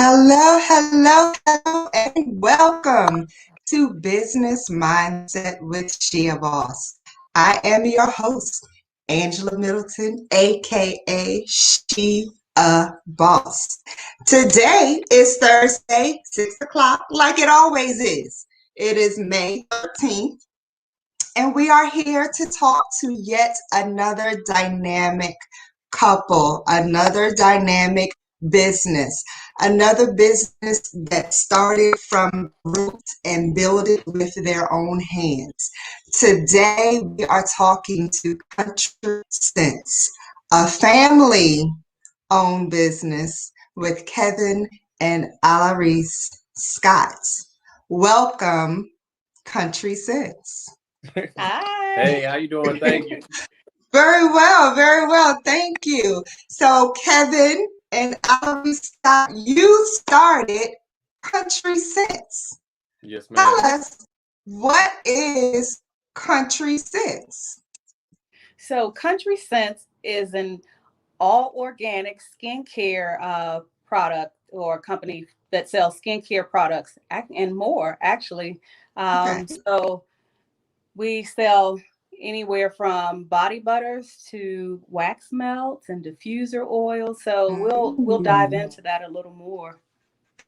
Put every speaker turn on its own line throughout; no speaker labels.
Hello, hello, hello, and welcome to Business Mindset with SheABOS. I am your host, Angela Middleton, aka She a Boss. Today is Thursday, 6 o'clock, like it always is. It is May 13th, and we are here to talk to yet another dynamic couple, another dynamic business, another business that started from roots and built it with their own hands. Today, we are talking to Kountry Scentz, a family owned business with Kevin and Alarise Scott. Welcome, Kountry Scentz.
Hi.
Hey, how you doing? Thank you.
Very well, very well. Thank you. So, Kevin and Alarise Scott, you started Kountry Scentz.
Yes,
Tell
ma'am.
us, what is Kountry Scentz?
So, Kountry Scentz is an all organic skincare product or company that sells skincare products and more, actually.
Okay.
So, we sell anywhere from body butters to wax melts and diffuser oils. So, we'll dive into that a little more.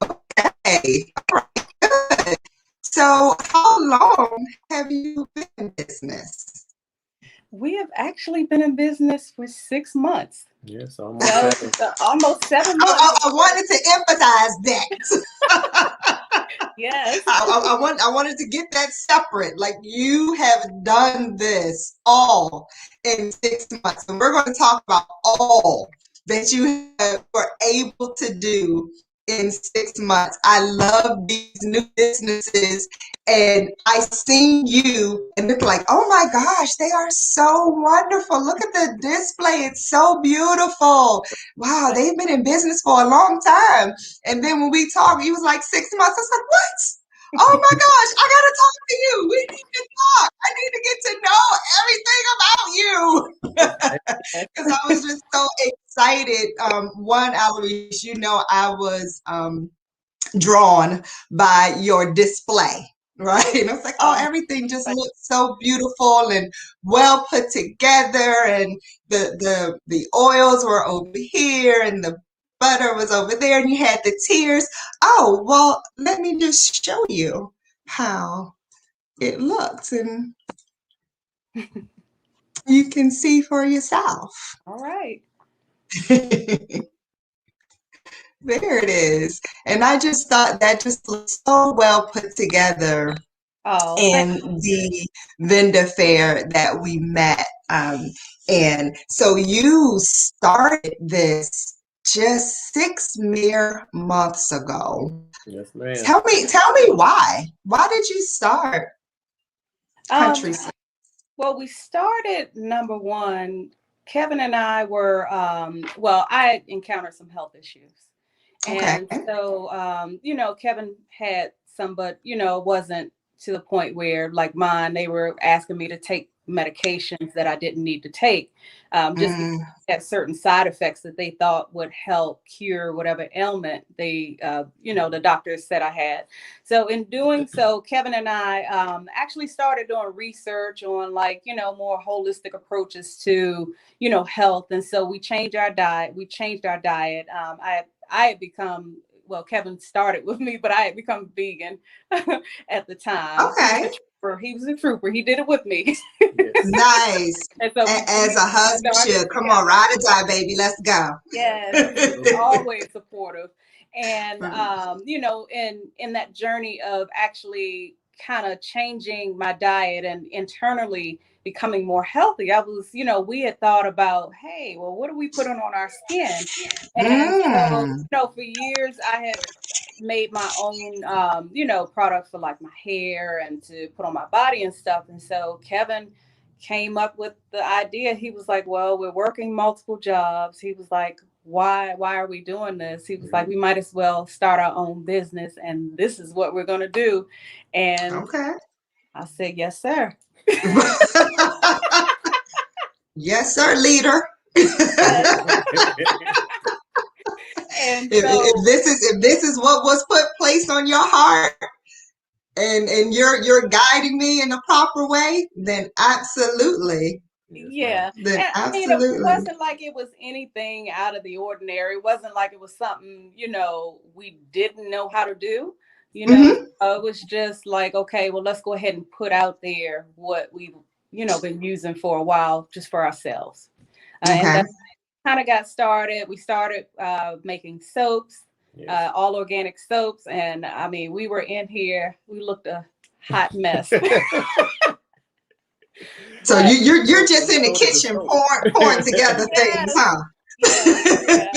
Okay. All right. Good. So, how long have you been in business?
We have actually been in business for 6 months.
Yes,
So,
almost
almost 7 months.
I wanted to emphasize that.
Yes.
I wanted to get that separate. Like, you have done this all in 6 months, and we're going to talk about all that you were able to do in 6 months. I love these new businesses, and I seen you, and it's like, oh my gosh, they are so wonderful. Look at the display; it's so beautiful. Wow, they've been in business for a long time. And then when we talked, he was like 6 months. I was like, what? Oh my gosh, I gotta talk to you. We need to talk. I need to get to know everything about you. Because I was just so excited. One, Alarise, I was drawn by your display. Right. And I was like, oh, everything just looks so beautiful and well put together. And the oils were over here and the butter was over there and you had the tears. Oh, well, let me just show you how it looks and you can see for yourself.
All right.
There it is. And I just thought that just looked so well put together in the vendor fair that we met. And so you started this just 6 mere months ago.
Yes, ma'am.
Tell me why. Why did you start Kountry Scentz?
Well, we started, number one, Kevin and I were, I encountered some health issues. And so, Kevin had some, but, it wasn't to the point where, like mine, they were asking me to take medications that I didn't need to take, just had certain side effects that they thought would help cure whatever ailment the doctors said I had. So in doing so, Kevin and I actually started doing research on more holistic approaches to, health. And so we changed our diet. I had become, Kevin started with me, but I had become vegan at the time.
Okay.
He was a trooper. He did it with me.
Nice.
And so
as a husband should. Come on, ride or die, baby. Let's go.
Yes, always supportive. And, in that journey of actually kind of changing my diet and internally becoming more healthy, I was, we had thought about, hey, well, what are we putting on our skin? And so, for years I had made my own, products for like my hair and to put on my body and stuff. And so Kevin came up with the idea. He was like, well, we're working multiple jobs. He was like, why are we doing this? He was like, we might as well start our own business. And this is what we're going to do. And I said, yes, sir.
Yes, sir, leader.
And
if
so,
this is what was placed on your heart, and you're guiding me in the proper way, then absolutely.
Yes, ma'am.
yeah.
Then
And it
absolutely.
wasn't like it was anything out of the ordinary. It wasn't like it was something, we didn't know how to do.
Hmm.
It was just like, okay, well, let's go ahead and put out there what we've, been using for a while just for ourselves. And
Okay.
that kind of got started. We started making soaps,
Yes.
all organic soaps. And I mean, we were in here, we looked a hot mess.
So
But
you're just in the
So did the
kitchen
soap.
pouring together things,
yes,
huh?
yeah.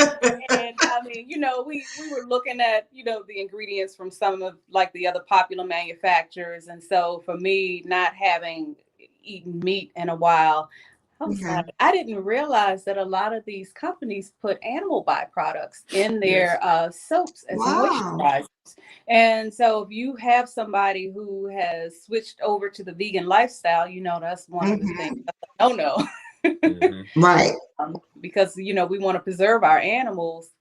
And I mean, we were looking at, the ingredients from some of like the other popular manufacturers. And so for me, not having eaten meat in a while, I was
Okay.
like, I didn't realize that a lot of these companies put animal byproducts in
Yes.
their soaps as
Wow.
moisturizers. And so if you have somebody who has switched over to the vegan lifestyle, that's one of the things.
Hmm.
That's a no-no.
Hmm.
Right.
Because we want to preserve our animals.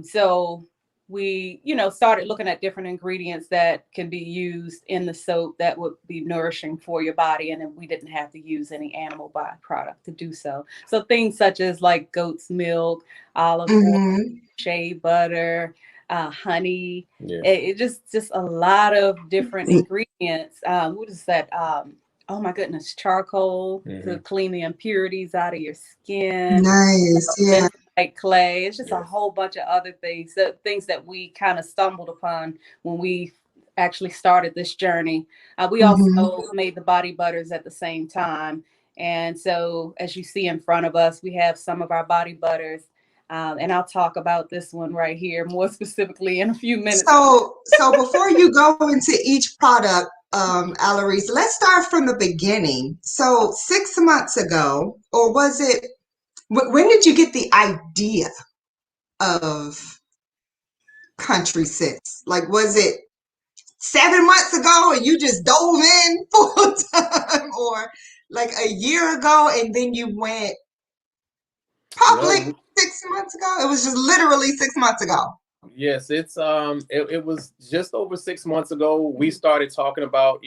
So we started looking at different ingredients that can be used in the soap that would be nourishing for your body, and then we didn't have to use any animal byproduct to do so things such as like goat's milk, olive oil,
Hmm.
shea butter, honey.
Yes.
It just a lot of different ingredients. What is that? Oh my goodness, charcoal to
Hmm.
clean the impurities out of your skin,
Nice. Yeah.
bentonite clay. It's just a
Yes.
whole bunch of other things, things that we kind of stumbled upon when we actually started this journey. We
Hmm.
also made the body butters at the same time. And so, as you see in front of us, we have some of our body butters. And I'll talk about this one right here more specifically in a few minutes.
So before you go into each product, Alarise, let's start from the beginning. So 6 months ago, or was it, when did you get the idea of Country Scentz? Like, was it 7 months ago and you just dove in full time, or like a year ago and then you went public
No.
6 months ago? It was just literally 6 months ago.
Yes, it was just over 6 months ago. We started talking about,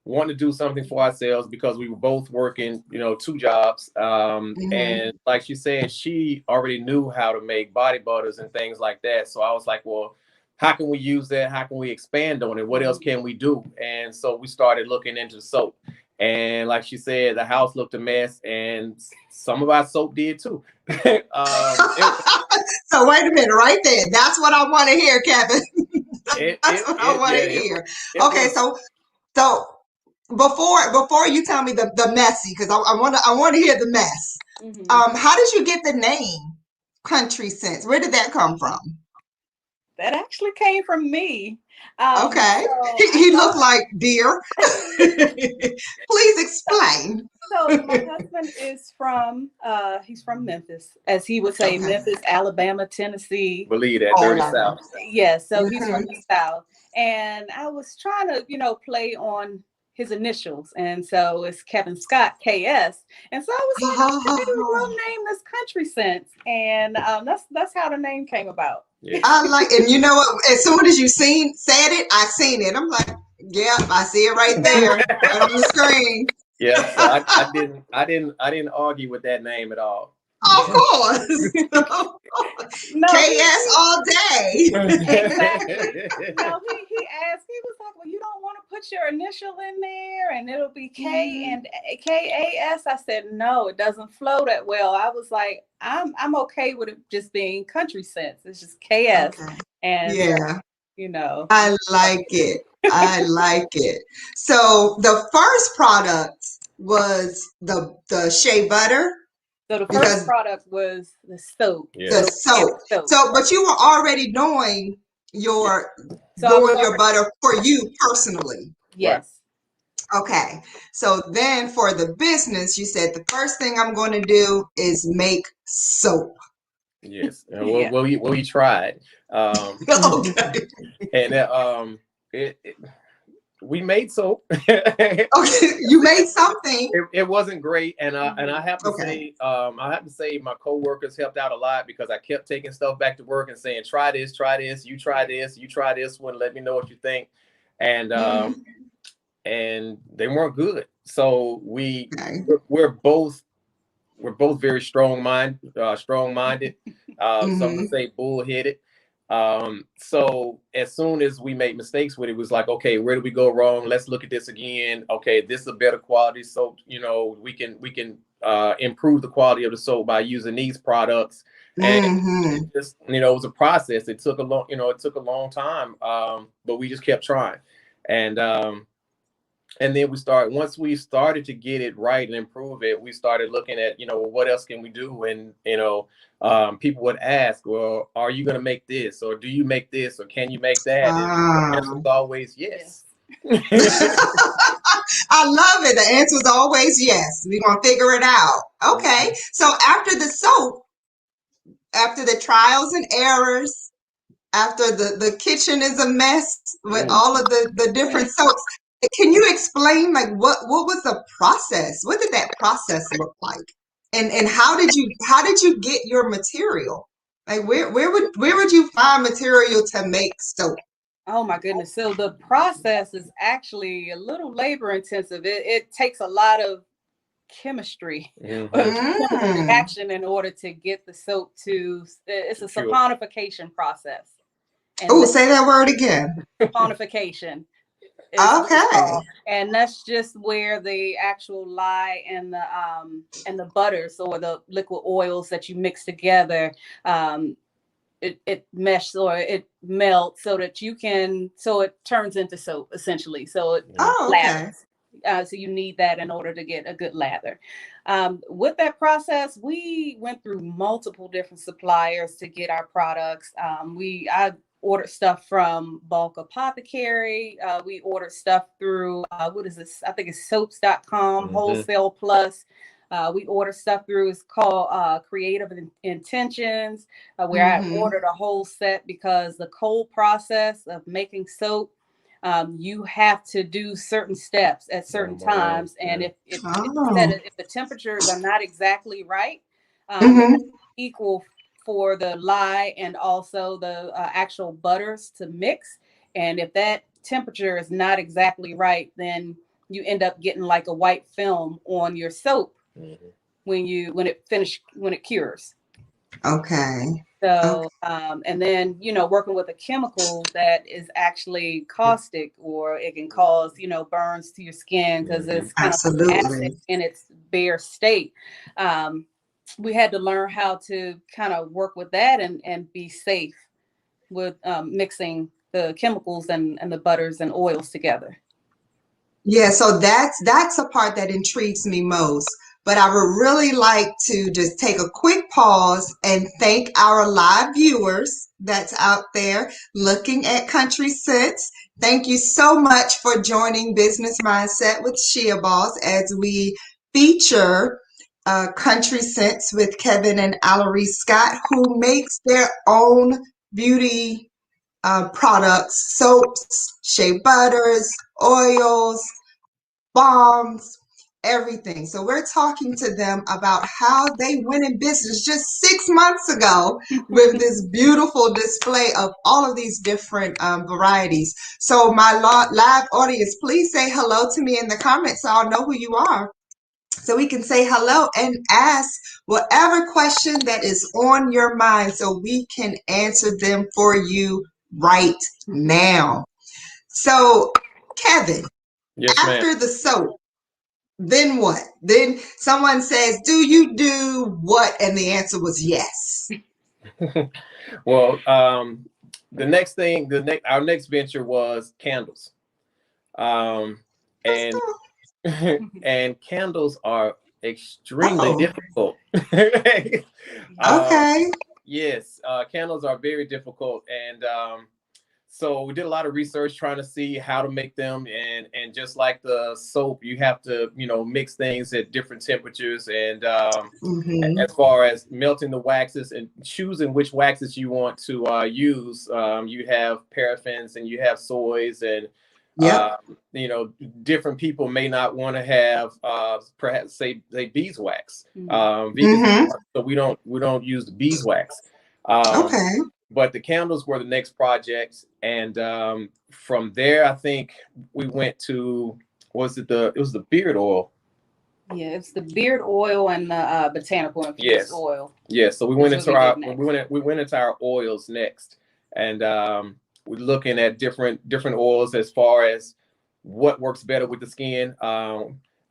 wanting to do something for ourselves because we were both working, two jobs.
Hmm.
And like she said, she already knew how to make body butters and things like that. So I was like, well, how can we use that? How can we expand on it? What else can we do? And so we started looking into soap. And like she said, the house looked a mess, and some of our soap did too. It,
So wait a minute, right there. That's what I want to hear, Kevin. That's what I want
yeah,
to hear.
it
Okay,
was.
so before you tell me the messy, because I want to hear the mess.
Mhm.
How did you get the name Country Scentz? Where did that come from?
That actually came from me.
Okay,
So I
he looked
thought,
like deer. Please explain.
so my husband is from, he's from Memphis, as he would say,
Okay.
Memphis, Alabama, Tennessee.
Believe that
All
dirty
of them.
South.
Yes, so he's from
Mhm.
the South. And I was trying to, play on his initials. And so it's Kevin Scott, KS. And so I was like, maybe we'll name this Country Sense. And that's how the name came about.
Yeah.
I like, and you know what? As soon as you said it, I seen it. I'm like, yep, I see it right there, right on the screen.
Yeah, so I didn't argue with that name at all.
Of
Yeah.
course.
No,
KS all day.
exactly. No, he asked, he was like, well, you don't want to put your initial in there and it'll be K
Mhm.
and KAS. I said, no, it doesn't flow that well. I was like, I'm okay with it just being Country Sense. It's just KS.
Okay.
And
Yeah,
you know,
I like it. I like it. So the first product was the shea butter,
so the first
because
product was the soap,
the
Yeah.
the organic
soap.
soap.
So, but you were already
Yeah.
So I was
doing your
already,
butter for you personally.
Right.
yes.
Okay. So then for the business, you said the first thing I'm going to do is make soap.
Yes. And
Yeah.
we tried.
Okay.
And it we made soap.
Okay, you made something.
It wasn't great, and I have to
Okay.
say, my coworkers helped out a lot because I kept taking stuff back to work and saying, try this, you try this, you try this one, let me know what you think, and
Mhm.
and they weren't good. So
Okay.
we're both very strong minded. Some would
Mhm.
say bullheaded. So as soon as we made mistakes with it, it was like, okay, where did we go wrong? Let's look at this again. Okay, this is a better quality soap. We can improve the quality of the soap by using these products. And it
Mhm.
just, it was a process. It took a long time. But we just kept trying. And then once we started to get it right and improve it, we started looking at, well, what else can we do? And, people would ask, well, are you going to make this? Or do you make this? Or can you make that? And the answer
Ah.
is always yes.
I love it. The answer is always yes. We're gonna figure it out. Okay. So after the soap, after the trials and errors, after the kitchen is a mess with
Mm.
all of the different soaps, can you explain like what was the process? What did that process look like? And how did you get your material? Like where would you find material to make soap?
Oh my goodness. So the process is actually a little labor intensive. It takes a lot of chemistry or
Mhm.
chemical
Mm.
reaction in order to get the soap to, it's a
Sure.
saponification process. And
Oh,
that
say that word again.
saponification is what it's
Okay.
called. And that's just where the actual lye and the butters or the liquid oils that you mix together, it meshes or it melts so that so it turns into soap essentially. So it
Oh, okay.
lathers. So you need that in order to get a good lather. With that process, we went through multiple different suppliers to get our products. I ordered stuff from Bulk Apothecary. We ordered stuff through, what is this? I think it's soaps.com,
Mhm.
Wholesale Plus. We order stuff through, it's called Creative Intentions, where I
Mm-hmm.
ordered a whole set because the cold process of making soap, you have to do certain steps at
Oh
certain
my word.
times. And
Yeah.
Oh.
if the temperatures are not exactly right, it
Mm-hmm.
has to be equal for the lye and also the actual butters to mix. And if that temperature is not exactly right, then you end up getting like a white film on your soap
Mhm.
when it cures.
Okay. Okay.
So, and then, working with a chemical that is actually caustic, or it can cause, burns to your skin because
Mhm.
it's kind of like acid
Absolutely.
in its bare state. Um, we had to learn how to kind of work with that and be safe with mixing the chemicals and the butters and oils together.
Yeah, so that's a part that intrigues me most. But I would really like to just take a quick pause and thank our live viewers that's out there looking at Country Sense. Thank you so much for joining Business Mindset with SheABOS as we feature Country Sense with Kevin and Allery Scott, who makes their own beauty products, soaps, shea butters, oils, bombs, everything. So we're talking to them about how they went in business just 6 months ago with this beautiful display of all of these different varieties. So my live audience, please say hello to me in the comments so I'll know who you are. So we can say hello and ask whatever question that is on your mind so we can answer them for you right now. So, Kevin,
Yes, ma'am.
after the soap, then what? Then someone says, do you do what? And the answer was yes.
Well, our next venture was candles. Um,
Let's
and
go.
and candles are extremely
Oh,
difficult. uh,
okay.
yes, candles are very difficult, and so we did a lot of research trying to see how to make them, and just like the soap, you have to mix things at different temperatures, and
Mm-hmm.
as far as melting the waxes and choosing which waxes you want to use, you have paraffins and you have soys and
Yep.
You know, different people may not want to have perhaps say beeswax. Vegans,
Mm-hmm.
so we don't use the beeswax. Um,
Okay.
but the candles were the next project, and from there, I think we went to it was the beard oil.
Yeah, it's the beard oil and the botanical infused oil.
Yes. So we
That's
went
what
into
we
our
did next.
we went into our oils next, and we're looking at different oils as far as what works better with the skin.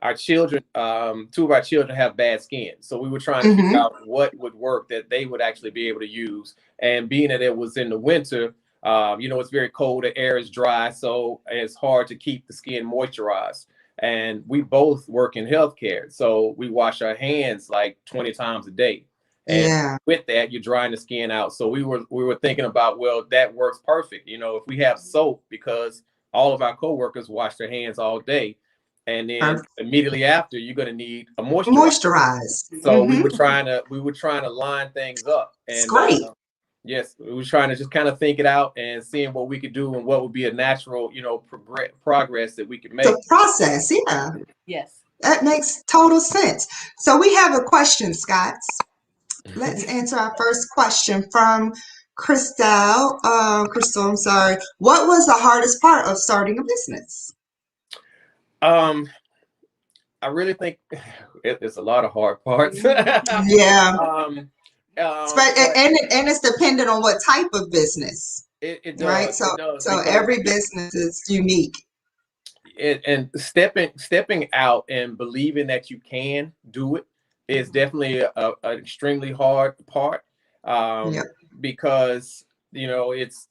Our children, two of our children have bad skin, so we were trying to figure
Mm-hmm.
out what would work that they would actually be able to use. And being that it was in the winter, you know, it's very cold, the air is dry, so it's hard to keep the skin moisturized. And we both work in healthcare, so we wash our hands like 20 times a day. And
Yeah.
with that, you're drying the skin out. So we were thinking about, well, that works perfect. You know, if we have soap, because all of our coworkers wash their hands all day, and then
Perfect.
immediately after, you're going to need a moisturizer.
Moisturize.
So we
Mm-hmm.
were trying to line things up,
It's
and
great.
yes, we were trying to just kind of think it out and seeing what we could do and what would be a natural, you know, progress that we could make.
The process, yeah.
Yes.
That makes total sense. So we have a question, Scott. Let's answer our first question from Crystal. Crystal, I'm sorry. What was the hardest part of starting a business?
I really think it's a lot of hard parts.
Yeah.
um,
And it's dependent on what type of business,
it
right?
does.
So
It does.
so every business is unique.
And stepping out and believing that you can do it is definitely an extremely hard part,
Yep.
because you know it's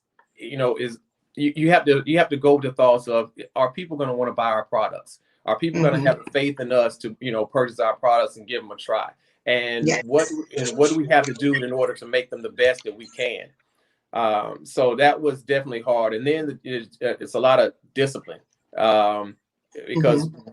you have to go with the thoughts of, are people going to want to buy our products? Are people going to
Mm-hmm.
have faith in us to, you know, purchase our products and give them a try? And
Yes.
what do we have to do in order to make them the best that we can? So that was definitely hard. And then it's a lot of discipline, because
Mm-hmm.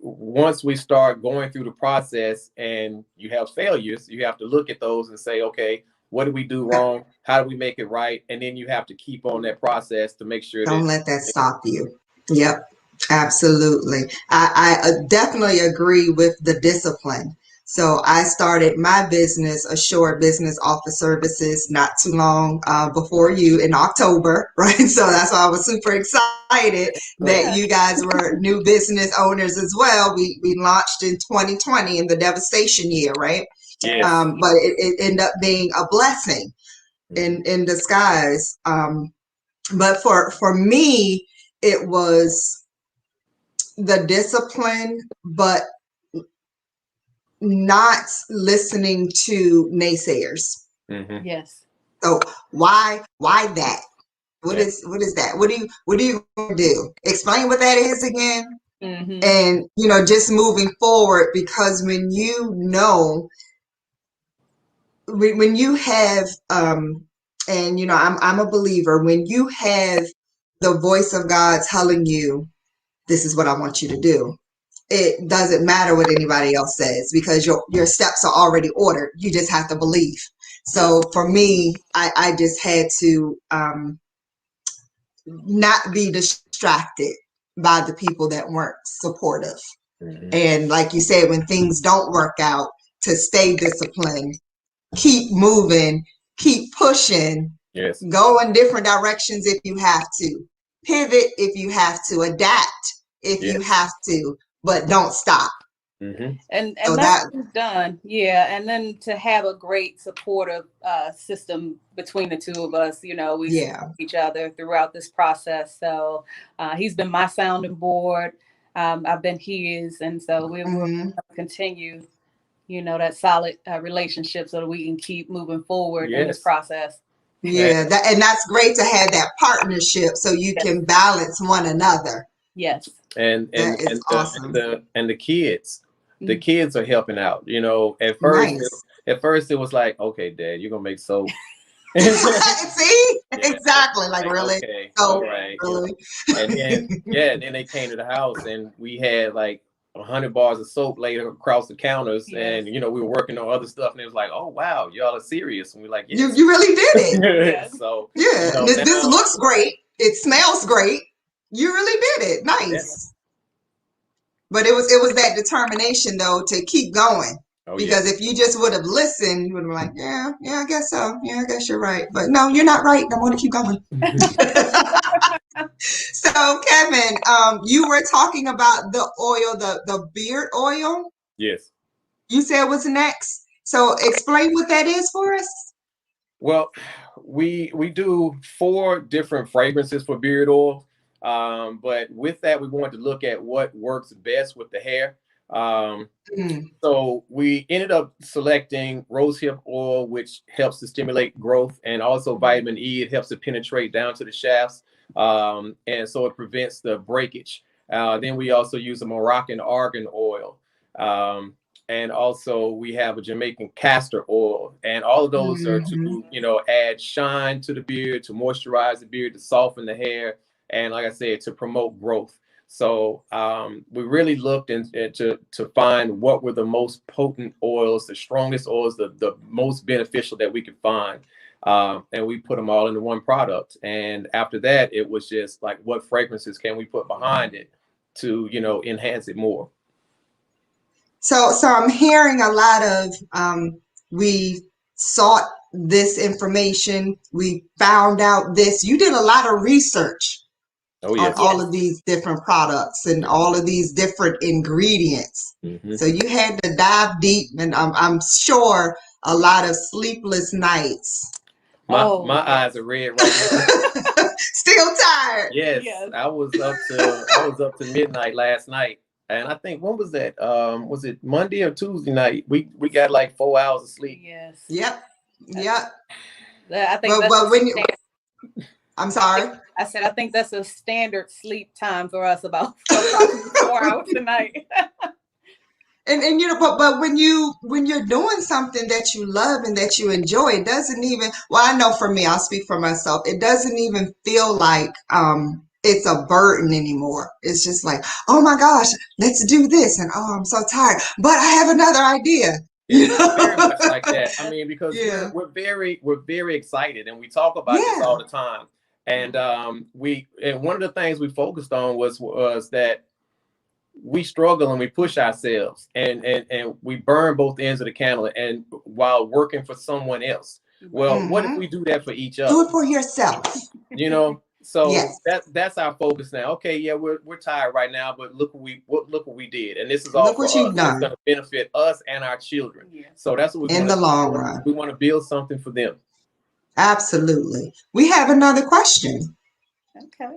once we start going through the process and you have failures, you have to look at those and say, okay, what did we do wrong? How do we make it right? And then you have to keep on that process to make sure
Don't
that.
let that stop you. Yep. Absolutely. I definitely agree with the discipline. So I started my business, Assured Business Office Services, not too long before you in October, right? So that's why I was super excited that you guys were new business owners as well. We launched in 2020 in the devastation year, right?
Yes.
But it ended up being a blessing in disguise. But for me, it was the discipline, but not listening to naysayers.
Mm-hmm.
Yes.
So why that? What is that? What do you do? Explain what that is again.
Mm-hmm.
And you know, just moving forward, because when you have and you know, I'm a believer, when you have the voice of God telling you this is what I want you to do, it doesn't matter what anybody else says, because your steps are already ordered. You just have to believe. So for me, I just had to not be distracted by the people that weren't supportive.
Mm-hmm.
And like you said, when things don't work out, to stay disciplined, keep moving, keep pushing,
Yes.
go in different directions if you have to, pivot if you have to, adapt if you have to, but don't stop.
Mm-hmm.
And
So
that's what we've done. Yeah. And then to have a great supportive system between the two of us, you know, we support each other throughout this process. So he's been my sounding board. I've been his. And so we will continue, you know, that solid relationship so that we can keep moving forward in this process.
Yeah. And that's great to have that partnership so you can balance one another.
Yes.
And
awesome.
The kids. The kids are helping out. You know, at first it was like, okay, Dad, you're gonna make soap.
See, exactly. Like really?
Okay,
so,
all right.
Really?
And then they came to the house and we had like 100 bars of soap laid across the counters, and you know, we were working on other stuff, and it was like, oh wow, y'all are serious. And we're like,
you really did it.
So
you know, this looks great. It smells great. You really did it.
Yes.
Nice. But it was that determination though to keep going.
Oh,
Because if you just would have listened, you would have been like, yeah, I guess so. Yeah, I guess you're right. But no, you're not right. I want to keep going. So, Kevin, you were talking about the oil, the beard oil.
Yes.
You said was next. So, explain what that is for us.
Well, we do 4 different fragrances for beard oil. But with that, we wanted to look at what works best with the hair. So we ended up selecting rosehip oil, which helps to stimulate growth, and also vitamin E. It helps to penetrate down to the shafts, and so it prevents the breakage. Then we also use a Moroccan argan oil, and also we have a Jamaican castor oil, and all of those are to add shine to the beard, to moisturize the beard, to soften the hair, and like I said, to promote growth. So we really looked to find what were the most potent oils, the strongest oils, the most beneficial that we could find. And we put them all into one product. And after that, it was just like, what fragrances can we put behind it to, enhance it more?
So I'm hearing a lot of we sought this information, we found out this. You did a lot of research.
Oh, yes.
On all of these different products and all of these different ingredients. So you had to dive deep, and I'm sure a lot of sleepless nights.
My eyes are red right now.
Still tired.
Yes. I was up to midnight last night, and I think, when was that? Was it Monday or Tuesday night? We got like 4 hours of sleep.
Yes.
Yep.
I think
but when you, I'm sorry.
I said, I think that's a standard sleep time for us, about 4 hours a night.
And but when you're doing something that you love and that you enjoy, it doesn't even, well, I know for me, I'll speak for myself, it doesn't even feel like it's a burden anymore. It's just like, oh my gosh, let's do this, and oh, I'm so tired, but I have another idea.
It's very much like that. I mean, because we're very excited, and we talk about this all the time. And one of the things we focused on was that we struggle and we push ourselves, and we burn both ends of the candle, and while working for someone else. Well, what if we do that for each other?
Do it for yourself.
So that's our focus now. Okay, yeah, we're tired right now, but look what we did, and this is all for us. It's going to benefit us and our children. So that's what we
in the long run.
We want to build something for them.
Absolutely. We have another question.
Okay.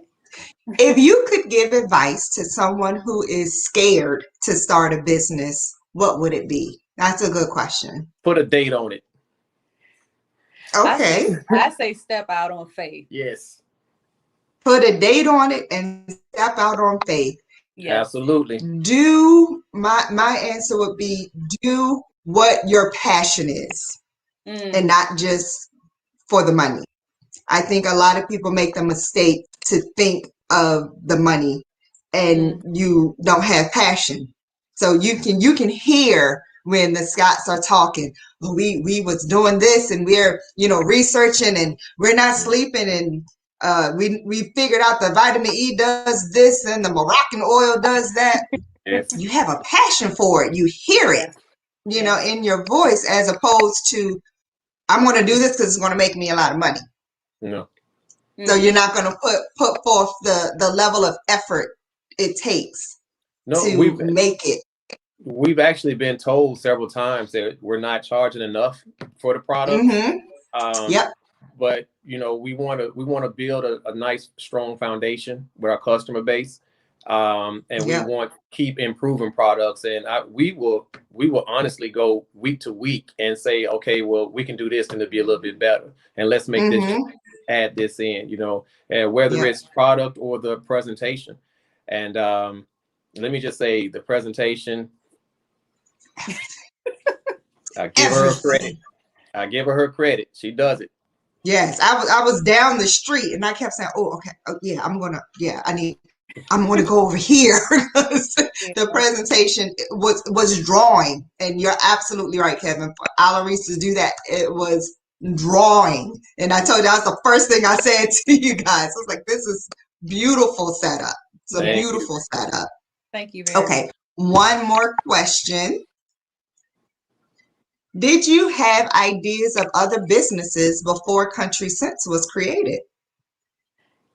If you could give advice to someone who is scared to start a business, what would it be? That's a good question.
Put a date on it.
Okay.
I say step out on faith.
Yes.
Put a date on it and step out on faith.
Yes. Absolutely.
My answer would be, do what your passion is, and not just for the money. I think a lot of people make the mistake to think of the money, and you don't have passion. So you can hear when the Scotts are talking, oh, we was doing this, and we're researching, and we're not sleeping, and we figured out the vitamin E does this and the Moroccan oil does that.
Yes.
You have a passion for it. You hear it, in your voice, as opposed to, I'm going to do this because it's going to make me a lot of money.
No.
So you're not going to put forth the level of effort it takes to make it.
We've actually been told several times that we're not charging enough for the product.
Yep.
But we want to build a nice, strong foundation with our customer base, and we want to keep improving products. And we will honestly go week to week and say, okay, well, we can do this and it'll be a little bit better, and let's make this, add this in, and whether it's product or the presentation. And let me just say, the presentation, I give her credit. I give her credit. She does it.
Yes, I was down the street and I kept saying, "Oh, okay, I'm gonna go over here." The presentation was drawing, and you're absolutely right, Kevin. For Alaris to do that, it was drawing, and I told you that was the first thing I said to you guys. I was like, "This is beautiful setup. It's a
Thank you.
beautiful setup.
Thank you very much.
Okay, one more question. Did you have ideas of other businesses before Country Scentz was created?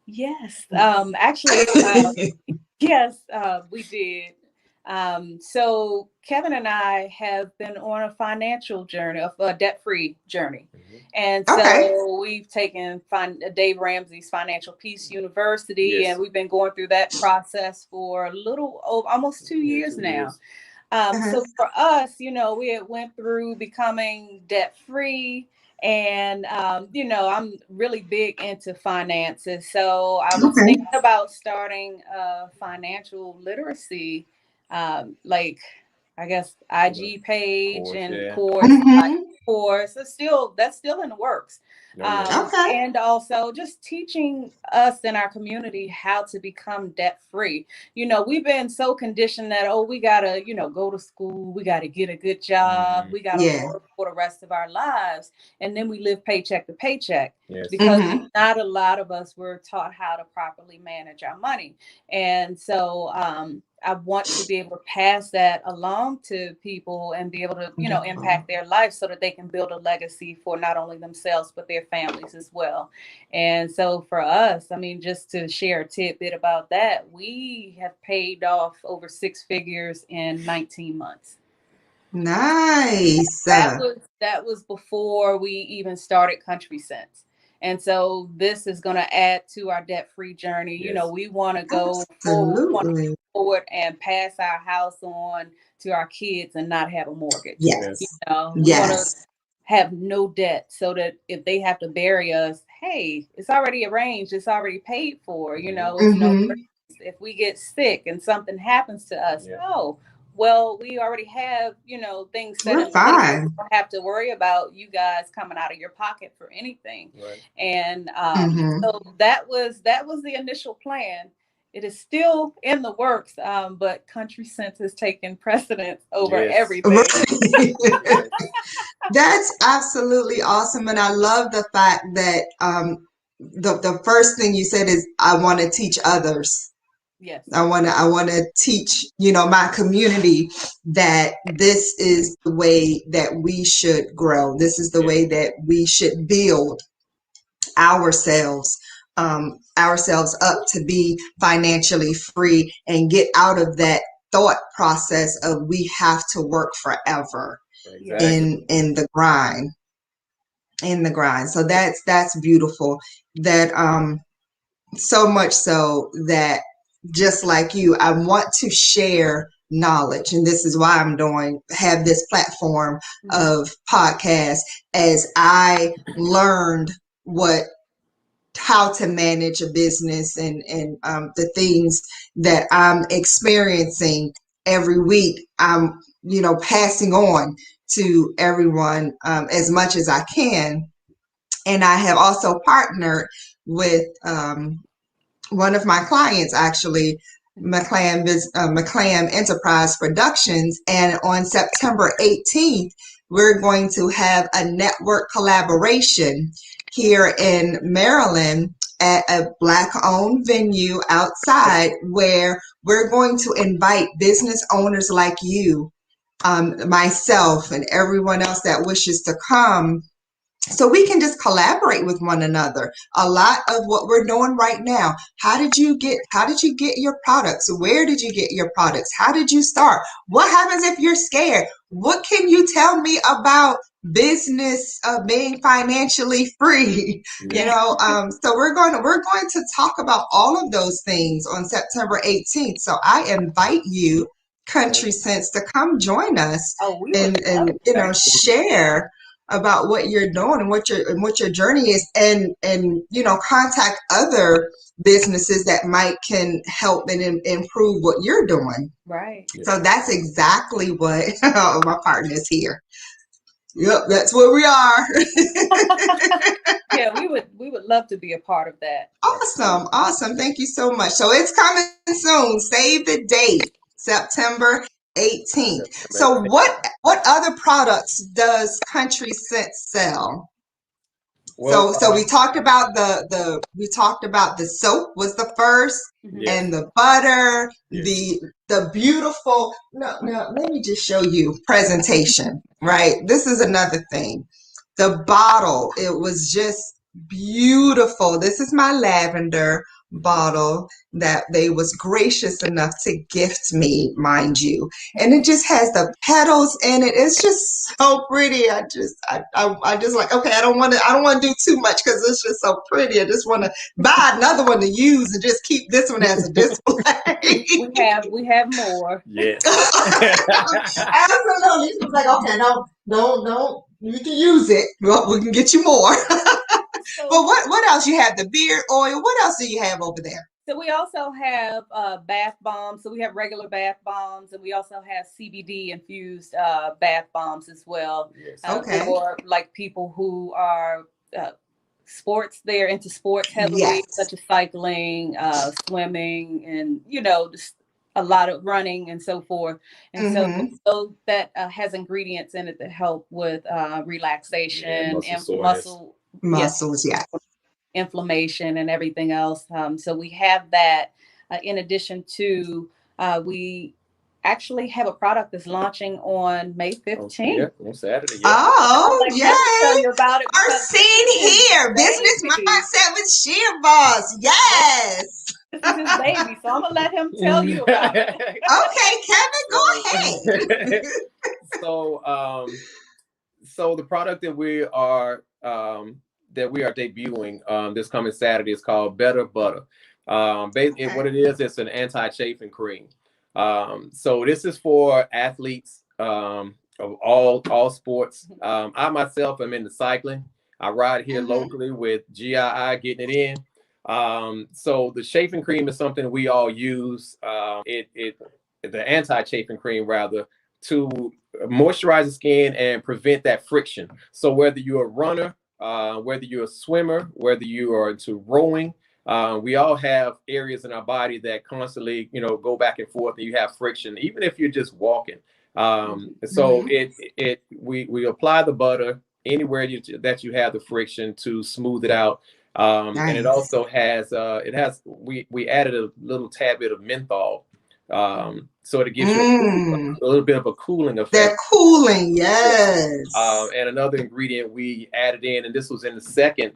Yes, actually, yes, we did. So Kevin and I have been on a financial journey, a debt-free journey. And
Okay.
so we've taken Dave Ramsey's Financial Peace University, and we've been going through that process for a little over almost 2 years now. So for us, we had went through becoming debt-free. And, I'm really big into finances. So I was
Okay.
thinking about starting a financial literacy, like, I guess, IG page
Course,
and
yeah.
course,
Mm-hmm.
course. That's still in the works.
Oh, yeah.
Okay.
And also just teaching us in our community how to become debt free. We've been so conditioned that, we got to, go to school. We got to get a good job. We got to
Yeah.
work for the rest of our lives. And then we live paycheck to paycheck
Yes.
because
Mm-hmm.
not a lot of us were taught how to properly manage our money. And so I want to be able to pass that along to people and be able to, impact their life so that they can build a legacy for not only themselves, but their families as well. And so for us, I mean, just to share a tidbit about that, we have paid off over 6 figures in 19 months.
Nice.
That was before we even started Country Scentz. And so this is going to add to our debt-free journey.
Yes.
We want to go forward. We want to
Absolutely.
forward and pass our house on to our kids and not have a mortgage.
Yes.
We want to
Yes.
have no debt so that if they have to bury us, hey, it's already arranged, it's already paid for. It's no
Mm-hmm.
if we get sick and something happens to us.
Yeah.
Oh, well, we already have, things set
We're
in place. We
fine.
don't have to worry about you guys coming out of your pocket for anything.
Right.
And
Mm-hmm.
so that was the initial plan. It is still in the works, but Country Scentz has taken precedence over
Yes.
everything.
Right.
Yes.
That's absolutely awesome. And I love the fact that the first thing you said is I want to teach others.
Yes.
I want to teach, my community that this is the way that we should grow. This is the way that we should build ourselves ourselves up to be financially free and get out of that thought process of we have to work forever
Exactly.
in the grind so that's beautiful that so much so that just like you, I want to share knowledge, and this is why have this platform of podcast, as I learned how to manage a business and the things that I'm experiencing every week. I'm passing on to everyone as much as I can. And I have also partnered with one of my clients, actually, McClam Enterprise Productions. And on September 18th, we're going to have a network collaboration here in Maryland at a Black-owned venue outside, where we're going to invite business owners like you, myself, and everyone else that wishes to come, so we can just collaborate with one another. A lot of what we're doing right now, how did you get your products? Where did you get your products? How did you start? What happens if you're scared? What can you tell me about business being financially free? So we're going to talk about all of those things on September 18th. So I invite you, Country Scentz, to come join us and share about what you're doing and what your journey is, and contact other businesses that might can help and improve what you're doing.
Right.
So that's exactly what my partner is here. Yep, that's where we are.
Yeah, we would love to be a part of that.
Awesome. Thank you so much. So it's coming soon. Save the date, September 18th. So what other products does Country Scentz sell?
Well,
So we talked about the soap was the first,
yes,
and the butter,
yes.
the beautiful. No, let me just show you presentation. Right, this is another thing. The bottle, it was just beautiful. This is my lavender bottle that they was gracious enough to gift me, mind you. And it just has the petals in it. It's just so pretty. I just like, okay, I don't want to do too much because it's just so pretty. I just want to buy another one to use and just keep this one as a display.
We have more.
Yes.
Absolutely. She was like, okay, don't. You can use it. Well, we can get you more.
So,
But what else you have? The beard oil. What else do you have over there?
so we also have bath bombs. So we have regular bath bombs, and we also have CBD infused bath bombs as well.
Yes.
Okay.
For like people who are sports, they're into sports heavily,
Yes.
such as cycling, swimming, and just a lot of running and so forth. And so that has ingredients in it that help with relaxation and
Muscles, yeah.
inflammation and everything else. So we have that. In addition to, we actually have a product that's launching on May 15th.
On Saturday. Yeah.
Oh,
I'd like Kevin to tell
yay!
you about it.
First scene here, business mindset with SheABOS. Yes.
This is his baby, so I'm gonna let him tell you about it.
Okay, Kevin, go ahead.
So the product that we are debuting this coming Saturday is called Better Butter. What it is, it's an anti-chafing cream. So this is for athletes of all sports. I myself am into cycling. I ride here locally with GII getting it in. So the chafing cream is something we all use. The anti-chafing cream rather, to moisturize the skin and prevent that friction. So whether you're a runner, whether you're a swimmer, whether you are into rowing, we all have areas in our body that constantly, go back and forth, and you have friction, even if you're just walking. So we apply the butter anywhere that you have the friction to smooth it out.
Nice.
And it also has we added a little tad bit of menthol, so it gives you a little bit of a cooling effect.
That cooling, yes.
And another ingredient we added in, and this was in the second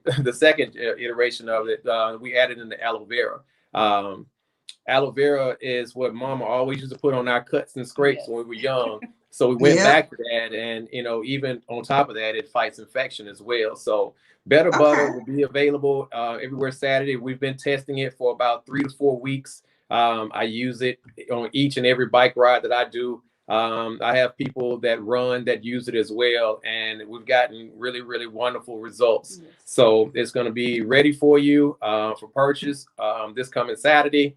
iteration of it, we added in the aloe vera. Aloe vera is what Mama always used to put on our cuts and scrapes when we were young. So we went back to that, and even on top of that, it fights infection as well. So Better Butter will be available everywhere Saturday. We've been testing it for about 3 to 4 weeks. I use it on each and every bike ride that I do. I have people that run that use it as well, and we've gotten really, really wonderful results. Yes. So it's going to be ready for you for purchase this coming Saturday.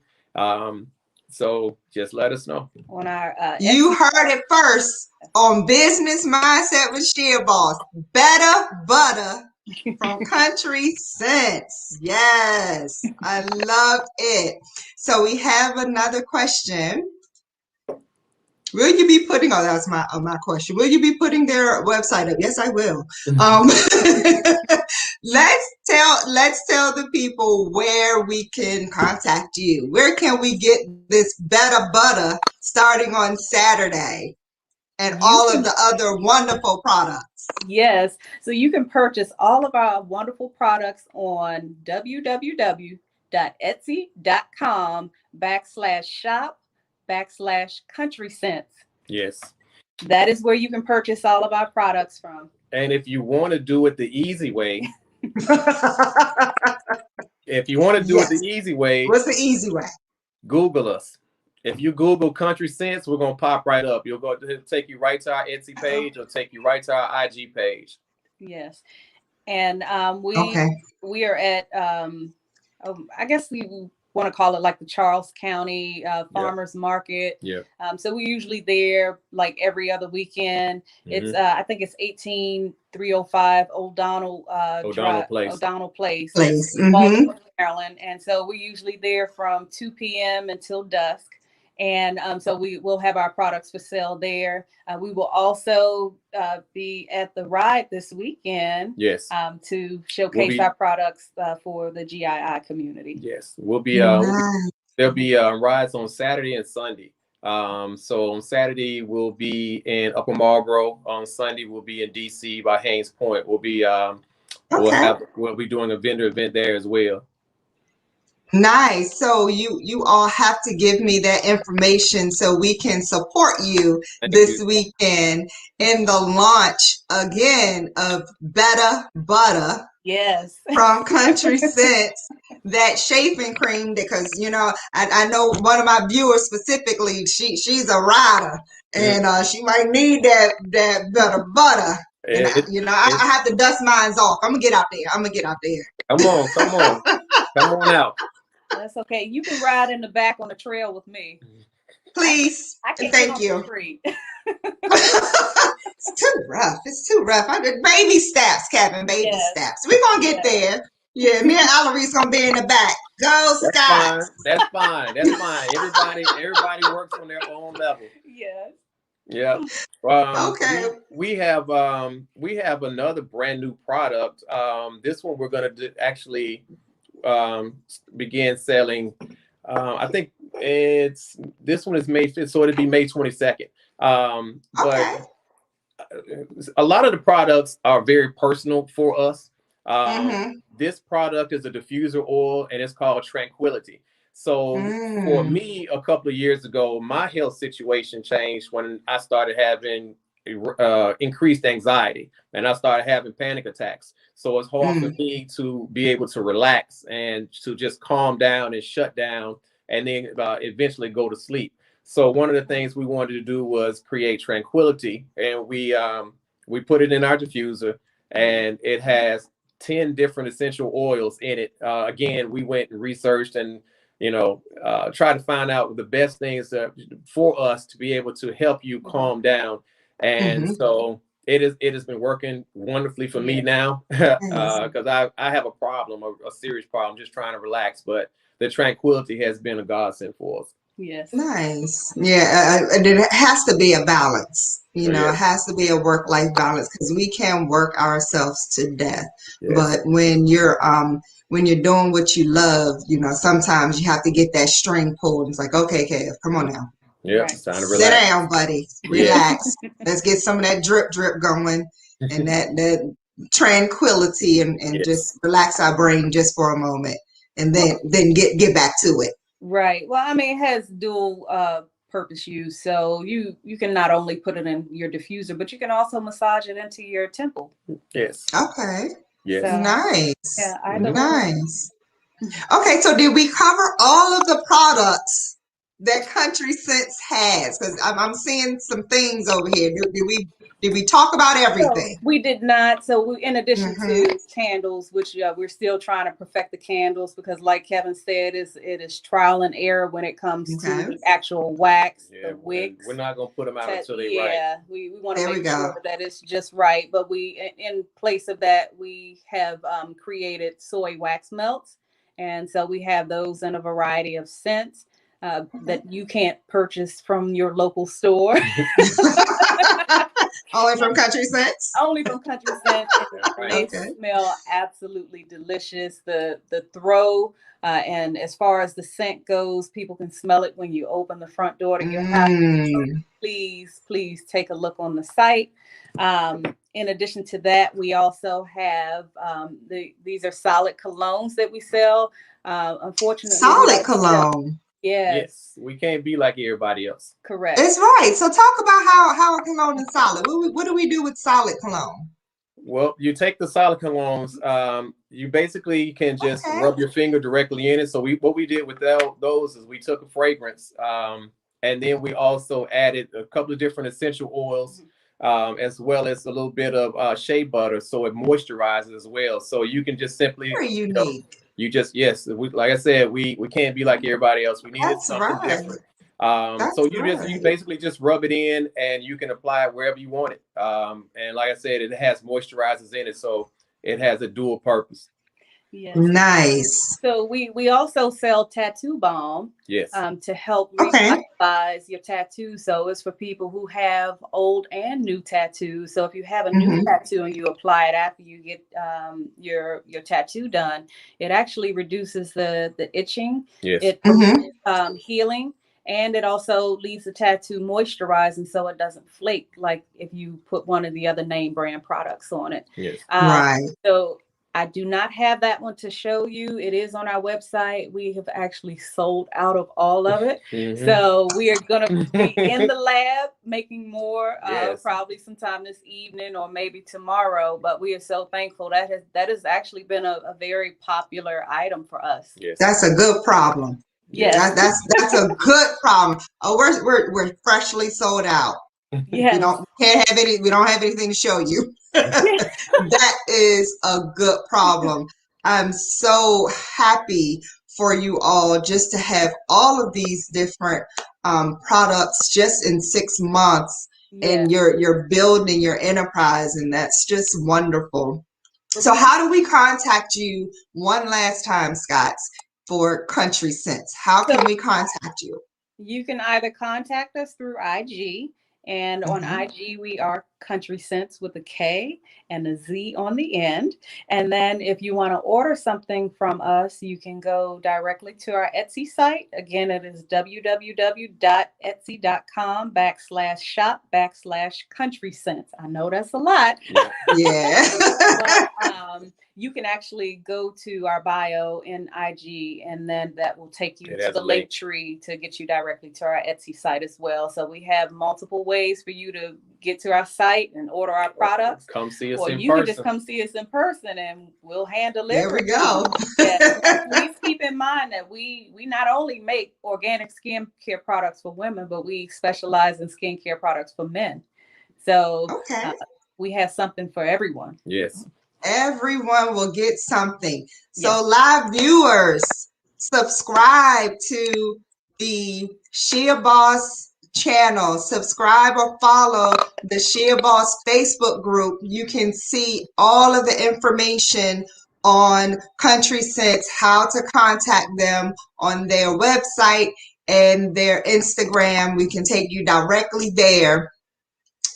So just let us know.
On our
you heard it first on Business Mindset with SheABOS. Better Butter from Kountry Scentz. Yes, I love it. So we have another question. Will you be putting? Oh, that's my question. Will you be putting their website up? Yes, I will. Let's tell the people where we can contact you. Where can we get this Better Butter starting on Saturday, and all of the other wonderful products?
Yes, so you can purchase all of our wonderful products on www.etsy.com/shop/Kountry Scentz.
Yes.
That is where you can purchase all of our products from.
And if you want to do it the easy way, it the easy way.
What's the easy way?
Google us. If you Google Kountry Scentz, we're going to pop right up. It'll take you right to our Etsy page, or take you right to our IG page.
Yes. And we are at, I guess we want to call it like the Charles County Farmers Market.
Yeah.
So we're usually there like every other weekend. It's I think it's 18305 O'Donnell Place, Baltimore, Maryland. And so we're usually there from 2 p.m. until dusk. And so we will have our products for sale there. We will also be at the ride this weekend.
Yes.
To showcase our products for the GII community.
Yes, we'll be.
Nice.
There'll be rides on Saturday and Sunday. So on Saturday we'll be in Upper Marlboro. On Sunday we'll be in DC by Haynes Point. We'll be we'll be doing a vendor event there as well.
Nice. So you all have to give me that information so we can support you this weekend in the launch again of Better Butter.
Yes.
From Kountry Scentz, that shaving cream, because I know one of my viewers specifically, she's a rider, and she might need that Better Butter. And I have to dust mine off. I'm gonna get out there.
Come on out.
That's okay. You can ride in the back on the trail with me.
Please.
I can't
thank you. It's too rough. Baby steps, Kevin. Baby steps. We're gonna get there. Yeah, me and Ellery's gonna be in the back. Go Scott.
That's fine. Everybody works on their own level.
Yes.
Yeah.
Okay.
We have another brand new product. This one we're gonna actually begin selling. I think this one is May 5th, so it'll be May 22nd. But a lot of the products are very personal for us. This product is a diffuser oil, and it's called Tranquility. So for me, a couple of years ago, my health situation changed when I started having increased anxiety, and I started having panic attacks. So it's hard for me to be able to relax and to just calm down and shut down, and then eventually go to sleep. So one of the things we wanted to do was create Tranquility, and we put it in our diffuser, and it has 10 different essential oils in it. Again, we went and researched and try to find out the best things for us to be able to help you calm down. And so it has been working wonderfully for me now, because I have a problem, a serious problem, just trying to relax. But the Tranquility has been a godsend for us.
Yes.
Nice. Yeah, it has to be a balance. It has to be a work-life balance, because we can work ourselves to death. Yes. But when you're doing what you love, sometimes you have to get that string pulled. It's like, okay, Kev, come on now.
Yeah, it's time to relax.
Sit down, buddy. Relax. Let's get some of that drip going, and that Tranquility, and just relax our brain just for a moment, and then get back to it.
Right. Well, I mean, it has dual purpose use. So you can not only put it in your diffuser, but you can also massage it into your temple.
Yes.
Okay.
Yes.
So, nice.
Yeah.
Nice. Okay. So did we cover all of the products that Kountry Scentz has? Because I'm seeing some things over here. Did we talk about everything?
So we did not. So in addition to candles, which we're still trying to perfect the candles, because like Kevin said, it is trial and error when it comes to the actual wax, the wicks.
We're not going to put them out until they're right.
Yeah, we want to make sure that it's just right. But in place of that, we have created soy wax melts. And so we have those in a variety of scents that you can't purchase from your local store.
Only from Kountry Scentz?
Only from Kountry Scentz. They smell absolutely delicious. The throw, and as far as the scent goes, people can smell it when you open the front door to your house. So please take a look on the site. In addition to that, we also have these are solid colognes that we sell. Unfortunately,
solid cologne.
Yes,
we can't be like everybody else.
Correct.
That's right. So talk about how a cologne is solid. What do we do with solid cologne?
Well, you take the solid colognes. You basically can just rub your finger directly in it. So what we did with those is we took a fragrance, and then we also added a couple of different essential oils, as well as a little bit of shea butter, so it moisturizes as well. So you can just simply
very unique.
Like I said, we can't be like everybody else. We needed something different. So you basically just rub it in, and you can apply it wherever you want it. And like I said, it has moisturizers in it, so it has a dual purpose.
Yes.
Nice.
So we also sell tattoo balm.
Yes.
To help
Okay.
revitalize your tattoo. So it's for people who have old and new tattoos. So if you have a new
Mm-hmm.
tattoo and you apply it after you get your tattoo done, it actually reduces the itching.
Yes.
It
Mm-hmm.
healing. And it also leaves the tattoo moisturizing so it doesn't flake like if you put one of the other name brand products on it.
Yes.
Right.
So I do not have that one to show you. It is on our website. We have actually sold out of all of it.
Mhm.
So we are going to be in the lab making more
Yes.
probably sometime this evening or maybe tomorrow. But we are so thankful that has actually been a very popular item for us.
Yes.
That's a good problem.
Yes.
That's a good problem. Oh, we're freshly sold out.
Yes.
We don't have anything to show you. That is a good problem. I'm so happy for you all just to have all of these different products just in 6 months, and
Yes.
you're building your enterprise, and that's just wonderful. So how do we contact you one last time, Scott, for Kountry Scentz? How can we contact you?
You can either contact us through IG, and on IG we are Kountry Scentz with a K and a Z on the end. And then if you want to order something from us, you can go directly to our Etsy site. Again, it is www.etsy.com/shop/Kountry Scentz. I know that's a lot.
Yeah.
But you can actually go to our bio in IG, and then that will take you to the link tree to get you directly to our Etsy site as well. So we have multiple ways for you to get to our site and order our products.
Come see us
or
in
you
person.
can just come see us in person and we'll hand deliver.
There we go.
Yes. Please keep in mind that we not only make organic skincare products for women, but we specialize in skincare products for men. So
Okay.
We have something for everyone.
Yes.
Everyone will get something. So
Yes.
live viewers, subscribe to the SheABOS channel. Subscribe or follow the SheABOS Facebook group. You can see all of the information on Kountry Scentz, how to contact them on their website and their Instagram. We can take you directly there.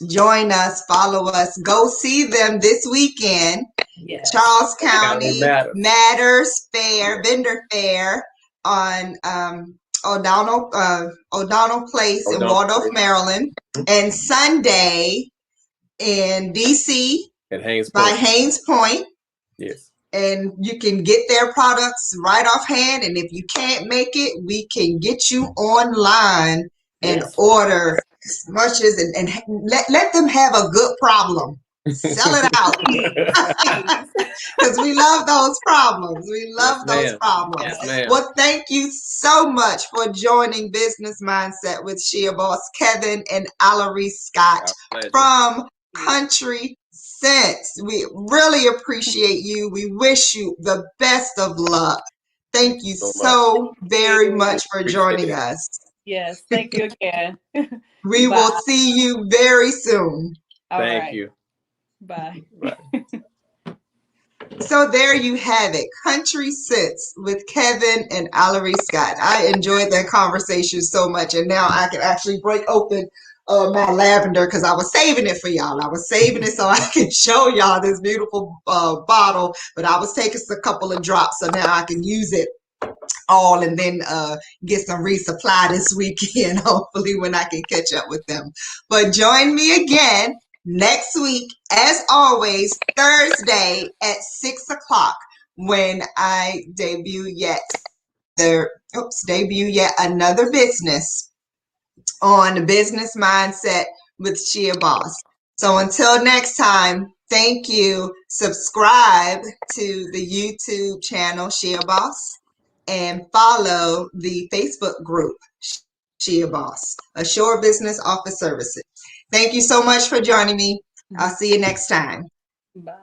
Join us, follow us, go see them this weekend.
Yes.
Charles County Matters Fair,
Yes.
Vendor Fair on O'Donnell Place in Waldorf, Maryland, and Sunday in DC by Haynes Point.
Yes.
And you can get their products right offhand. And if you can't make it, we can get you online and order as much as and let them have a good problem. Sell it out. Because we love those problems. We love those problems.
Yes,
well, thank you so much for joining Business Mindset with SheABOS, Kevin and Allery Scott from Kountry Scentz. We really appreciate you. We wish you the best of luck. Thank you so very much for joining us.
Yes, thank you again.
We will see you very soon.
Thank you.
Bye.
Bye.
So there you have it, Kountry Scentz with Kevin and Allery Scott. I enjoyed that conversation so much, and now I can actually break open my lavender because I was saving it for y'all. I was saving it so I can show y'all this beautiful bottle, but I was taking a couple of drops, so now I can use it all and then get some resupply this weekend, hopefully when I can catch up with them. But join me again next week, as always, Thursday at 6 o'clock when I debut yet another business on Business Mindset with SheABOS. So until next time, thank you. Subscribe to the YouTube channel SheABOS and follow the Facebook group SheABOS, Assure Business Office Services. Thank you so much for joining me. I'll see you next time.
Bye.